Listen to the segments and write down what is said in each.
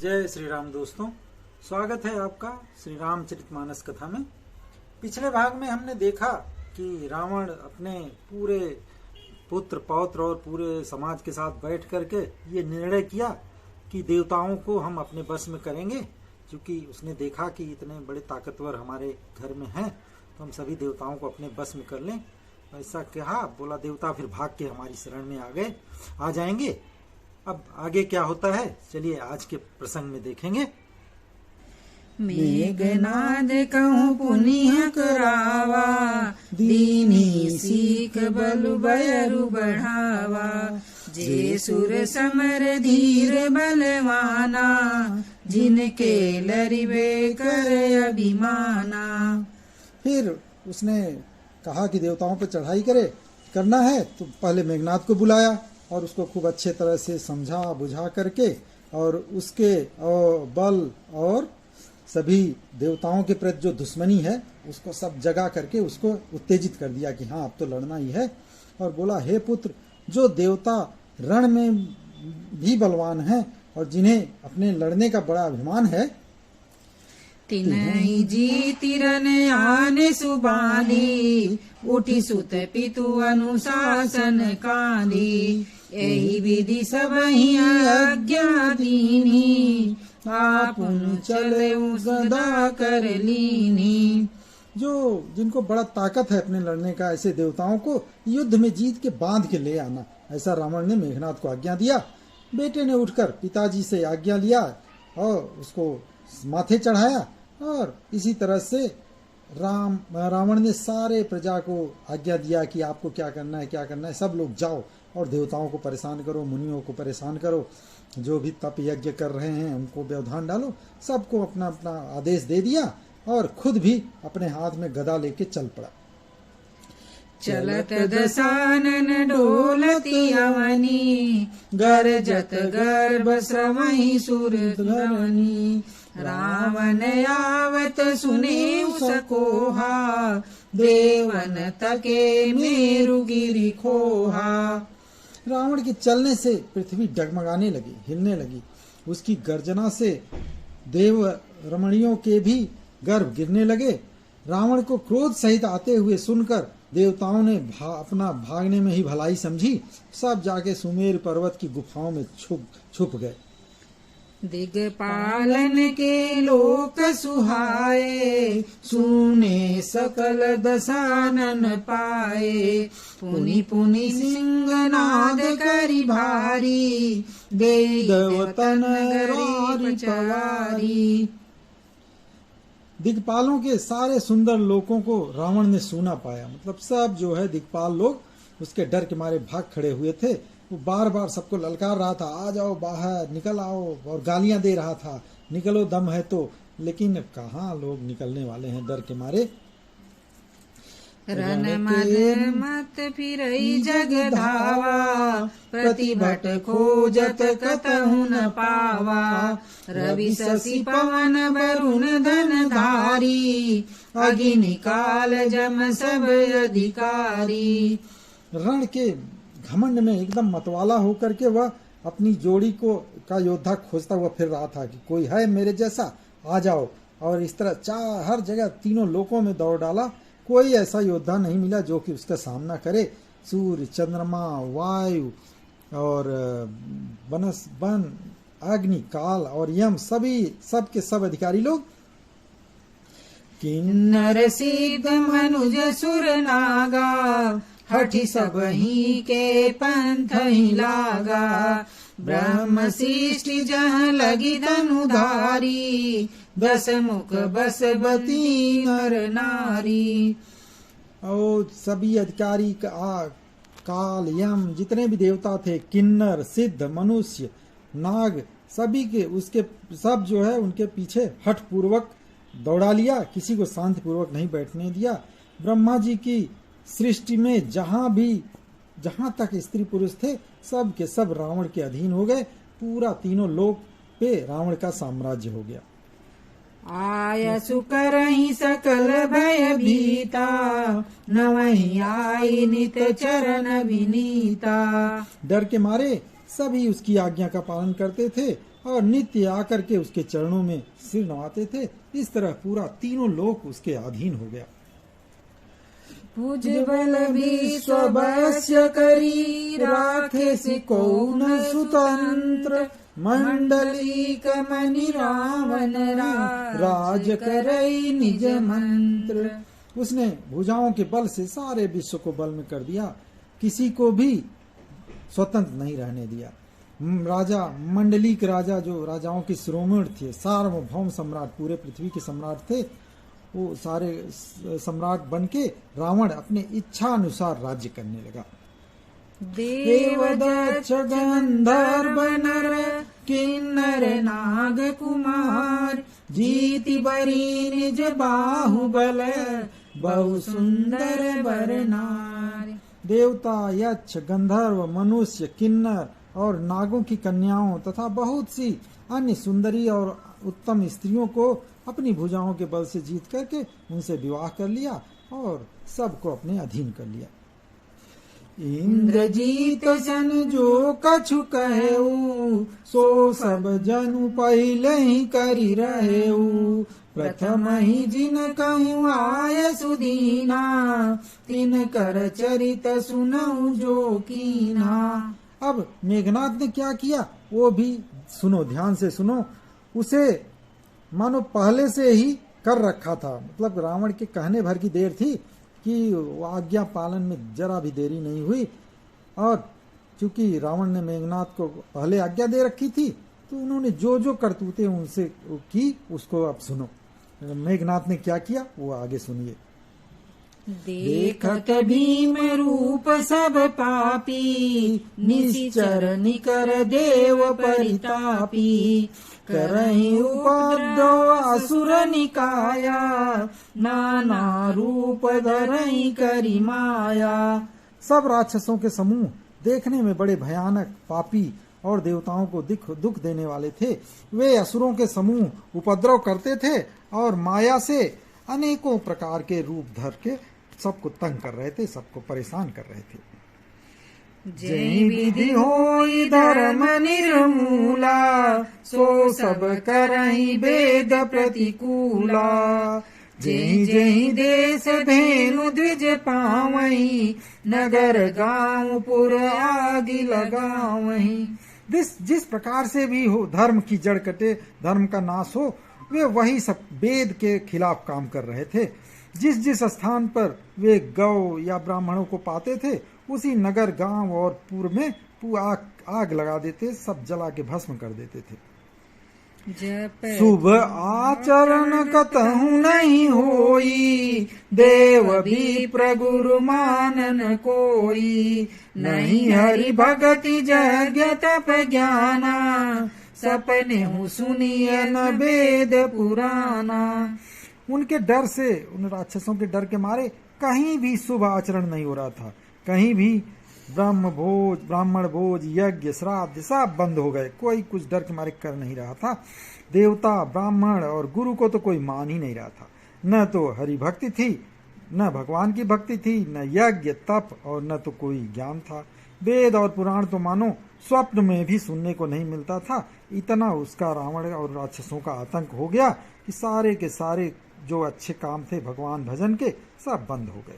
जय श्री राम दोस्तों, स्वागत है आपका श्री रामचरितमानस कथा में। पिछले भाग में हमने देखा कि रावण अपने पूरे पुत्र पौत्र और पूरे समाज के साथ बैठ करके ये निर्णय किया कि देवताओं को हम अपने बस में करेंगे, क्योंकि उसने देखा कि इतने बड़े ताकतवर हमारे घर में हैं तो हम सभी देवताओं को अपने बस में कर लें। ऐसा कहा, बोला देवता फिर भाग के हमारी शरण में आ जाएंगे। अब आगे क्या होता है, चलिए आज के प्रसंग में देखेंगे। मेघनाद कहूँ पुनिह करावा, दीनी सीख बलु बयरु बढ़ावा। जे सुर समर धीर बलवाना, जिनके लरिबे कर अभिमाना। फिर उसने कहा कि देवताओं पर चढ़ाई करना है तो पहले मेघनाद को बुलाया और उसको खूब अच्छे तरह से समझा बुझा करके और उसके बल और सभी देवताओं के प्रति जो दुश्मनी है उसको सब जगा करके उसको उत्तेजित कर दिया कि हाँ अब तो लड़ना ही है। और बोला, हे पुत्र, जो देवता रण में भी बलवान हैं और जिन्हें अपने लड़ने का बड़ा अभिमान है, तिन्हि जीति रन आने सुबाली, उठी सुत पितु अनुशासन काली। यही विधि सब ही आज्ञा दीनी, आपुन चले सदा कर लीनी। जो जिनको बड़ा ताकत है अपने लड़ने का, ऐसे देवताओं को युद्ध में जीत के बांध के ले आना, ऐसा रावण ने मेघनाद को आज्ञा दिया। बेटे ने उठकर पिताजी से आज्ञा लिया और उसको माथे चढ़ाया और इसी तरह से रावण ने सारे प्रजा को आज्ञा दिया कि आपको क्या करना है, सब लोग जाओ और देवताओं को परेशान करो, मुनियों को परेशान करो, जो भी तप यज्ञ कर रहे हैं उनको व्यवधान डालो। सबको अपना अपना आदेश दे दिया और खुद भी अपने हाथ में गदा लेके चल पड़ा। चलत दसानन डोलती अवनी, गरजत गर्भ श्रवहि सुर ध्वनि। रावण आवत सुने सकोहा, देवन तके मेरु गिरि खोहा। रावण के चलने से पृथ्वी डगमगाने लगी, हिलने लगी। उसकी गर्जना से देव रमणियों के भी गर्भ गिरने लगे। रावण को क्रोध सहित आते हुए सुनकर देवताओं ने अपना भागने में ही भलाई समझी। सब जाके सुमेर पर्वत की गुफाओं में छुप गए। दिग्पालन के लोक सुहाए, सुने सकल दसानन पाए। पुनि पुनि सिंहनाद करि भारी, देवतन गरीब चवारी। दिग्पालों के सारे सुंदर लोकों को रावण ने सुना पाया। मतलब सब जो है दिग्पाल लोग उसके डर के मारे भाग खड़े हुए थे। वो बार बार सबको ललकार रहा था, आ जाओ बाहर, निकल आओ, और गालियां दे रहा था, निकलो दम है तो। लेकिन कहाँ लोग निकलने वाले हैं डर के मारे। रन मद मत फिरई जग धावा, प्रतिभट खोजत कतहु न पावा। रवि शशि पवन वरुण धन धारी, अग्नि काल जम सब अधिकारी। रण के घमंड में एकदम मतवाला होकर के वह अपनी जोड़ी का योद्धा खोजता हुआ फिर रहा था कि कोई है मेरे जैसा, आ जाओ। और इस तरह हर जगह तीनों लोकों में दौड़ डाला, कोई ऐसा योद्धा नहीं मिला जो कि उसका सामना करे। सूर्य, चंद्रमा, वायु और वन, अग्नि, काल और यम, सब के सब अधिकारी लोग। किन्नर सिद्ध मनुज सुर नागा, हठि सब ही के पंथ ही लागा। ब्रह्म सृष्टि जहाँ लगी धनुधारी, दस मुख बसबती नर नारी। और सभी अधिकारी काल, यम, जितने भी देवता थे, किन्नर, सिद्ध, मनुष्य, नाग, सभी के उसके सब जो है उनके पीछे हठ पूर्वक दौड़ा लिया, किसी को शांति पूर्वक नहीं बैठने दिया। ब्रह्मा जी की सृष्टि में जहाँ तक स्त्री पुरुष थे सब के सब रावण के अधीन हो गए। पूरा तीनों लोक पे रावण का साम्राज्य हो गया। आयसु करहि सकल भय भीता, नवहि आई नित चरण विनीता। डर के मारे सभी उसकी आज्ञा का पालन करते थे और नित्य आकर के उसके चरणों में सिर नवाते थे। इस तरह पूरा तीनों लोक उसके अधीन हो गया। भुजबल विश्ववस्य करी राखे से कौन स्वतंत्र मंडलिक मणि रावण राज करई निज मंत्र। उसने भुजाओं के बल से सारे विश्व को बल में कर दिया, किसी को भी स्वतंत्र नहीं रहने दिया। राजा मंडलिक राजा जो राजाओं के शिरोमणि थे, सार्वभौम सम्राट, पूरे पृथ्वी के सम्राट थे, वो सारे सम्राट बनके रावण अपने इच्छा अनुसार राज्य करने लगा। देवदत्त गंधर्व नर किन्नर नाग कुमार जीति बरी निज बाहुबल बहु सुंदर बर नार। देवता, यक्ष, गंधर्व, मनुष्य, किन्नर और नागों की कन्याओं तथा बहुत सी अन्य सुंदरी और उत्तम स्त्रियों को अपनी भुजाओं के बल से जीत करके उनसे विवाह कर लिया और सबको अपने अधीन कर लिया। इंद्रजीत सन जो कछु कहेऊ सो सब जनु पहले ही करी रहेऊ। प्रथम ही जिन कहूँ आय सुदीना तिन कर चरित सुनऊ जो कीना। अब मेघनाथ ने क्या किया वो भी सुनो, ध्यान से सुनो। उसे मानो पहले से ही कर रखा था, मतलब रावण के कहने भर की देर थी कि वो आज्ञा पालन में जरा भी देरी नहीं हुई। और चूंकि रावण ने मेघनाथ को पहले आज्ञा दे रखी थी तो उन्होंने जो जो करतूते उनसे की उसको अब सुनो। मेघनाथ ने क्या किया वो आगे सुनिए। देखत भीम रूप सब पापी निश्चर निकर देव परितापी करहि उपद्रव असुर निकाया नाना रूप धरहि करि माया। सब राक्षसों के समूह देखने में बड़े भयानक, पापी और देवताओं को दुख देने वाले थे। वे असुरों के समूह उपद्रव करते थे और माया से अनेकों प्रकार के रूप धर के सबको तंग कर रहे थे, सबको परेशान कर रहे थे। जय विधि होई धर्म निर्मूला सो सब करहि वेद प्रतिकूला। जय जय देश धेनु द्विज पावई नगर गांव पुर आदि लगावई। जिस प्रकार से भी हो धर्म की जड़ कटे, धर्म का नाश हो, वे वही सब वेद के खिलाफ काम कर रहे थे। जिस जिस स्थान पर वे गौ या ब्राह्मणों को पाते थे उसी नगर गांव और पुर में आग लगा देते, सब जला के भस्म कर देते थे। शुभ आचरण कतहु नहीं होई देव भी प्रगुरु मानन कोई। नहीं हरि भगति यज्ञ तप ज्ञाना सपने हूँ सुनिए न वेद पुराना। उनके डर से, उन राक्षसों के डर के मारे कहीं भी शुभ आचरण नहीं हो रहा था। कहीं भी ब्राह्मण भोज, यज्ञ, श्राद्ध सब बंद हो गए। कोई कुछ डर के मारे कर नहीं रहा था। देवता, ब्राह्मण और गुरु को तो कोई मान ही नहीं रहा था। न तो हरि भक्ति थी, न भगवान की भक्ति थी, न यज्ञ तप और न तो कोई ज्ञान था। वेद और पुराण तो मानो स्वप्न में भी सुनने को नहीं मिलता था। इतना उसका रावण और राक्षसों का आतंक हो गया कि सारे के सारे जो अच्छे काम थे भगवान भजन के सब बंद हो गए।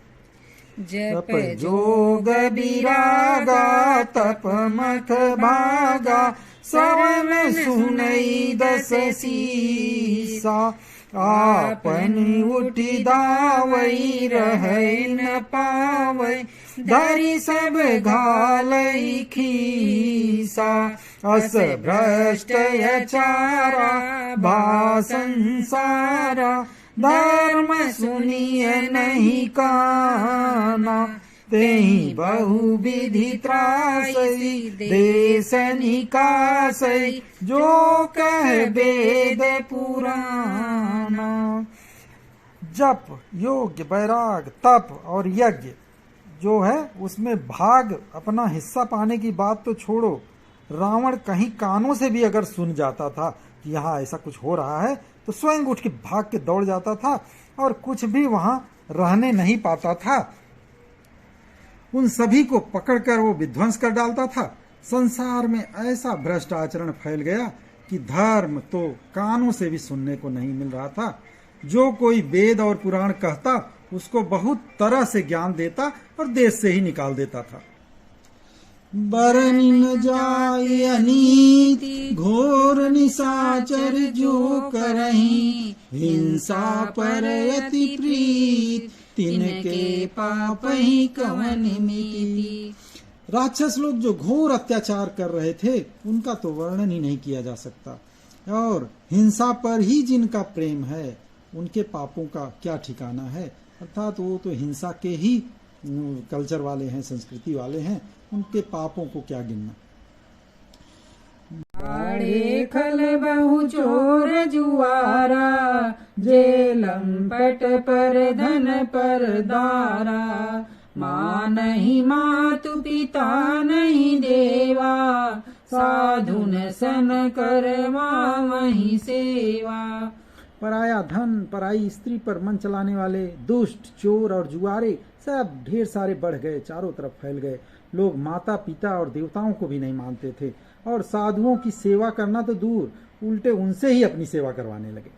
जप जोग विरागा तप मख भागा श्रवण सुनई दस सीसा। आपन उठी दावई रहै न पावै धरि सब घालई खीसा। अस भ्रष्ट अचारा भा संसारा धर्म सुनिए नहीं काना। तेहि बहु विधि त्रासई देश निकासई जो कह वेद पुराना। जप, योग, वैराग, तप और यज्ञ जो है उसमें भाग, अपना हिस्सा पाने की बात तो छोड़ो, रावण कहीं कानों से भी अगर सुन जाता था कि यहाँ ऐसा कुछ हो रहा है तो स्वयं उठ के भाग के दौड़ जाता था और कुछ भी वहां रहने नहीं पाता था। उन सभी को पकड़कर वो विध्वंस कर डालता था। संसार में ऐसा भ्रष्ट आचरण फैल गया कि धर्म तो कानों से भी सुनने को नहीं मिल रहा था। जो कोई वेद और पुराण कहता उसको बहुत तरह से ज्ञान देता और देश से ही निकाल देता था। बरन न जाय अनीति घोर निशाचर जो करहीं, हिंसा पर अति प्रीत तिनके पाप ही कवन मिति। राक्षस लोग जो घोर अत्याचार कर रहे थे उनका तो वर्णन ही नहीं किया जा सकता, और हिंसा पर ही जिनका प्रेम है उनके पापों का क्या ठिकाना है। अर्थात वो तो हिंसा के ही कल्चर वाले हैं, संस्कृति वाले हैं, उनके पापों को क्या गिनना। बाड़े खल बहु चोर जुआरा, जेलम पट पर धन पर दारा। माँ नहीं मातु पिता नहीं देवा, साधुन सन करवा वही सेवा। पराया धन, पराई स्त्री पर मन चलाने वाले दुष्ट, चोर और जुआरे सब ढेर सारे बढ़ गए, चारों तरफ फैल गए। लोग माता पिता और देवताओं को भी नहीं मानते थे, और साधुओं की सेवा करना तो दूर, उल्टे उनसे ही अपनी सेवा करवाने लगे।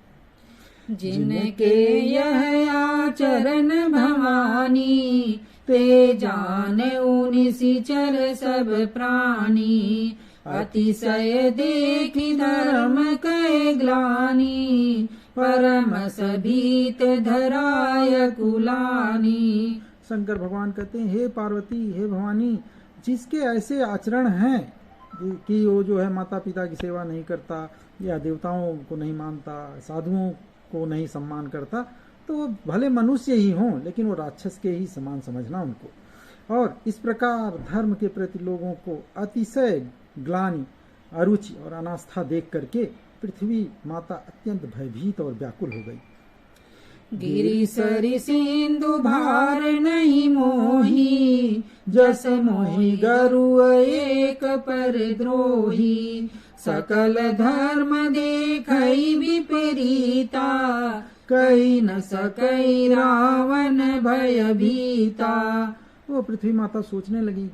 जिनके यह आचरण भवानी, ते जाने निशिचर सब प्राणी। अतिशय देखी धर्म कै ग्लानि, परम सभीत धराय कुलानी। शंकर भगवान कहते हैं, हे पार्वती, हे भवानी, जिसके ऐसे आचरण हैं कि वो जो है माता पिता की सेवा नहीं करता, या देवताओं को नहीं मानता, साधुओं को नहीं सम्मान करता, तो वो भले मनुष्य ही हों लेकिन वो राक्षस के ही समान समझना उनको। और इस प्रकार धर्म के प्रति लोगों को अतिशय ग्लानि, अरुचि और अनास्था देख करके पृथ्वी माता अत्यंत भयभीत और व्याकुल हो गई। गिरि सरि सिंधु भार नहीं मोही, जस मोहि गरु एक पर द्रोही। सकल धर्म देखई विपरीता, कही न सकई रावण भयभीता। वो पृथ्वी माता सोचने लगी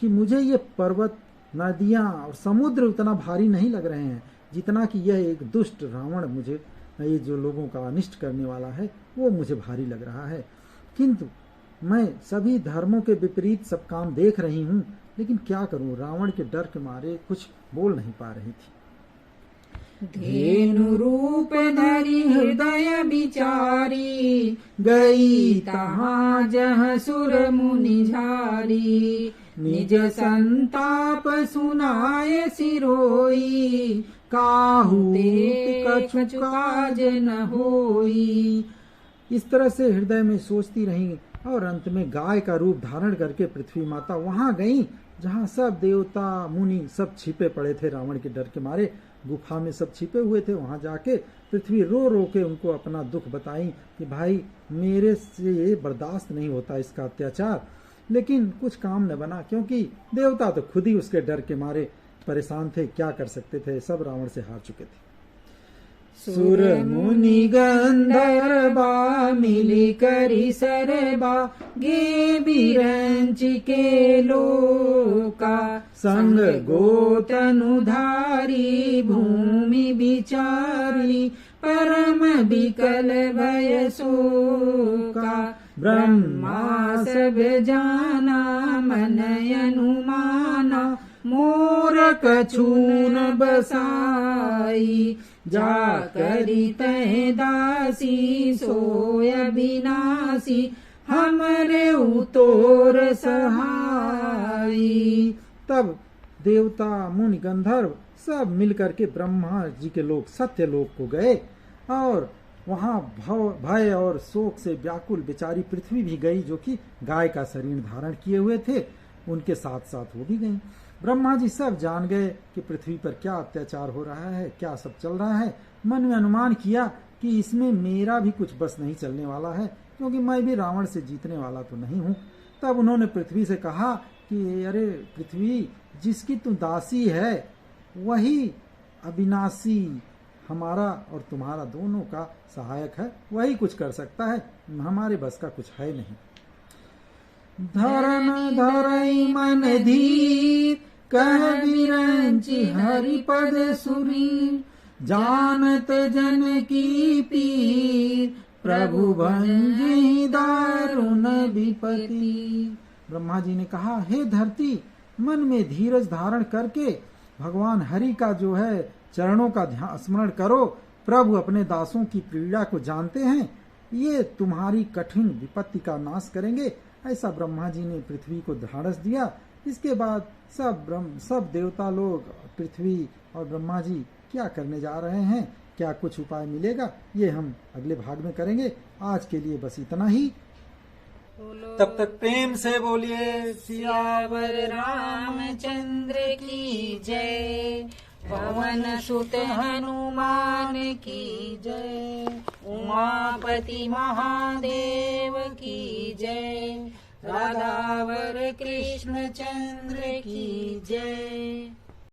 कि मुझे ये पर्वत, नदियां और समुद्र उतना भारी नहीं लग रहे हैं जितना कि यह एक दुष्ट रावण, मुझे ये जो लोगों का अनिष्ट करने वाला है वो मुझे भारी लग रहा है। किंतु मैं सभी धर्मों के विपरीत सब काम देख रही हूँ, लेकिन क्या करूं, रावण के डर के मारे कुछ बोल नहीं पा रही थी। धेनु रूप धरि हृदय विचारी, गई तहाँ जह सुर मुनि झारी। निज संताप सुनाए सिरोई, काहू कछु काज न होई। इस तरह से हृदय में सोचती रही और अंत में गाय का रूप धारण करके पृथ्वी माता वहां गई जहां सब देवता मुनि सब छिपे पड़े थे। रावण के डर के मारे गुफा में सब छिपे हुए थे। वहां जाके पृथ्वी रो रो के उनको अपना दुख बताई कि भाई मेरे से बर्दाश्त नहीं होता इसका अत्याचार। लेकिन कुछ काम न बना, क्योंकि देवता तो खुद ही उसके डर के मारे परेशान थे, क्या कर सकते थे, सब रावण से हार चुके थे। सुर मुनि गंधर्वा मिली करी सरबा, गे बिरंच के लोका। संग गोतनुधारी भूमि बिचारी, परम बिकल भय शोका। ब्रह्मा सब जाना मन अनुमाना, मोर कछून बसाई। जा करी तह दासी सोय विनाशी, हमरे उतोर सहाई। तब देवता मुनि गंधर्व सब मिलकर के ब्रह्मा जी के लोग सत्य लोक को गए, और वहां भय और शोक से व्याकुल बेचारी पृथ्वी भी गई, जो कि गाय का शरीर धारण किए हुए थे। उनके साथ साथ वो भी गई। ब्रह्मा जी सब जान गए कि पृथ्वी पर क्या अत्याचार हो रहा है, क्या सब चल रहा है। मन में अनुमान किया कि इसमें मेरा भी कुछ बस नहीं चलने वाला है, क्योंकि मैं भी रावण से जीतने वाला तो नहीं हूँ। तब उन्होंने पृथ्वी से कहा कि अरे पृथ्वी, जिसकी तू दासी है वही अविनाशी हमारा और तुम्हारा दोनों का सहायक है, वही कुछ कर सकता है, हमारे बस का कुछ है नहीं। धरन धरई मन धीर, कह विरंचि हरिपद सुरी, जानत जन की पीर, प्रभु भंजी दारुण विपति। ब्रह्मा जी ने कहा, हे धरती, मन में धीरज धारण करके भगवान हरि का जो है चरणों का ध्यान स्मरण करो। प्रभु अपने दासों की पीड़ा को जानते हैं, ये तुम्हारी कठिन विपत्ति का नाश करेंगे। ऐसा ब्रह्मा जी ने पृथ्वी को ढाढ़स दिया। इसके बाद सब देवता लोग, पृथ्वी और ब्रह्मा जी क्या करने जा रहे हैं, क्या कुछ उपाय मिलेगा, ये हम अगले भाग में करेंगे। आज के लिए बस इतना ही। तब तक प्रेम से बोलिए सियावर रामचंद्र की जय, पवन सुत हनुमान की जय, उमापति महादेव की जय, राधावर कृष्ण चंद्र की जय।